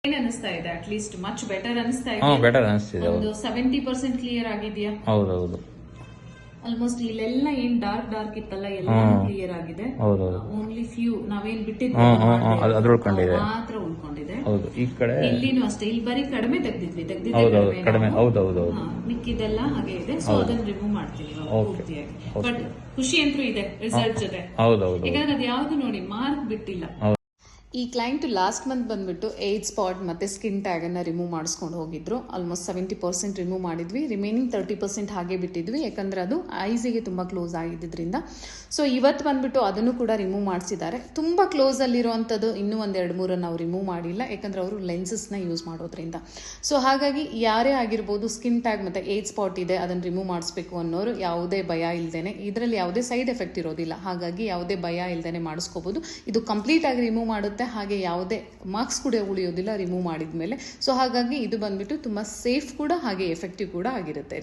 ಏನ್ ಅನಿಸ್ತಾ ಇದೆ? ಅಟ್ ಲೀಸ್ಟ್ ಮಚ್ ಬೆಟರ್ ಅನಿಸ್ತಾ ಹಾ ಇದೆ. ಬೆಟರ್ ಅನಿಸ್ತಿದೆ. ಒಂದು 70% ಕ್ಲಿಯರ್ ಆಗಿದೆಯಾ? ಹೌದೌದು ಆಲ್ಮೋಸ್ಟ್ ಇಲ್ಲೆಲ್ಲ ಏನ್ ಡಾರ್ಕ್ ಇತ್ತಲ್ಲ ಎಲ್ಲ ಕ್ಲಿಯರ್ ಆಗಿದೆ. ಹೌದೌದು. ಓನ್ಲಿ ಫ್ಯೂ ನಾವೇನ್ ಬಿಟ್ಟಿದ್ವಿ ಅದು ಉಳ್ಕೊಂಡಿದೆ. ಮಾತ್ರ ಉಳ್ಕೊಂಡಿದೆ. ಹೌದು ಈ ಕಡೆ ಇಲ್ಲಿನೂ ಅಷ್ಟೇ, ಇಲ್ಲಿ ಬರೀ ಕಡಿಮೆ ತೆಗ್ದಿದ್ದೆ ಕಡಿಮೆ. ಹೌದೌದು. ಮಿಕ್ಕಿದೆಲ್ಲ ಹಾಗೆ ಇದೆ. ಸೊ ಅದನ್ನ ರಿಮೂವ್ ಮಾಡ್ತೀವಿ ಪೂರ್ತಿಯಾಗಿ. ಬಟ್ ಖುಷಿ ಅಂತೂ ಇದೆ ರಿಸಲ್ಟ್ ಜೊತೆ. ಹೌದೌದು. ಯಾಕಂದ್ರೆ ಅದು ಯಾವ್ದು ನೋಡಿ ಮಾರ್ಕ್ ಬಿಟ್ಟಿಲ್ಲ. ಈ ಕ್ಲೈಂಟ್ ಲಾಸ್ಟ್ ಮಂತ್ ಬಂದ್ಬಿಟ್ಟು ಏಜ್ ಸ್ಪಾಟ್ ಮತ್ತು ಸ್ಕಿನ್ ಟ್ಯಾಗನ್ನು ರಿಮೂವ್ ಮಾಡಿಸ್ಕೊಂಡು ಹೋಗಿದ್ರು. ಆಲ್ಮೋಸ್ಟ್ 70% ರಿಮೂವ್ ಮಾಡಿದ್ವಿ. ರಿಮೈನಿಂಗ್ 30% ಹಾಗೆ ಬಿಟ್ಟಿದ್ವಿ, ಯಾಕಂದರೆ ಅದು ಐಸಿಗೆ ತುಂಬ ಕ್ಲೋಸ್ ಆಗಿದ್ದರಿಂದ. ಸೊ ಇವತ್ತು ಬಂದ್ಬಿಟ್ಟು ಅದನ್ನು ಕೂಡ ರಿಮೂವ್ ಮಾಡಿಸಿದ್ದಾರೆ. ತುಂಬ ಕ್ಲೋಸಲ್ಲಿರುವಂಥದ್ದು ಇನ್ನೂ ಒಂದೆರಡು ಮೂರು ನಾವು ರಿಮೂವ್ ಮಾಡಿಲ್ಲ, ಯಾಕಂದರೆ ಅವರು ಲೆನ್ಸಸ್ನ ಯೂಸ್ ಮಾಡೋದ್ರಿಂದ. ಸೊ ಹಾಗಾಗಿ ಯಾರೇ ಆಗಿರ್ಬೋದು ಸ್ಕಿನ್ ಟ್ಯಾಗ್ ಮತ್ತು ಏಜ್ ಸ್ಪಾಟ್ ಇದೆ ಅದನ್ನು ರಿಮೂವ್ ಮಾಡಿಸ್ಬೇಕು ಅನ್ನೋರು ಯಾವುದೇ ಭಯ ಇಲ್ಲದೇನೆ, ಇದರಲ್ಲಿ ಯಾವುದೇ ಸೈಡ್ ಎಫೆಕ್ಟ್ ಇರೋದಿಲ್ಲ, ಹಾಗಾಗಿ ಯಾವುದೇ ಭಯ ಇಲ್ಲದೇನೆ ಮಾಡಿಸ್ಕೋಬೋದು. ಇದು ಕಂಪ್ಲೀಟ್ ಆಗಿ ರಿಮೂವ್ ಮಾಡುತ್ತೆ, ಹಾಗೆ ಯಾವುದೇ ಮಾರ್ಕ್ಸ್ ಕೂಡ ಉಳಿಯೋದಿಲ್ಲ ರಿಮೂವ್ ಮಾಡಿದ ಮೇಲೆ. ಸೊ ಹಾಗಾಗಿ ಇದು ಬಂದ್ಬಿಟ್ಟು ತುಂಬ ಸೇಫ್ ಕೂಡ ಹಾಗೆ ಎಫೆಕ್ಟಿವ್ ಕೂಡ ಆಗಿರುತ್ತೆ.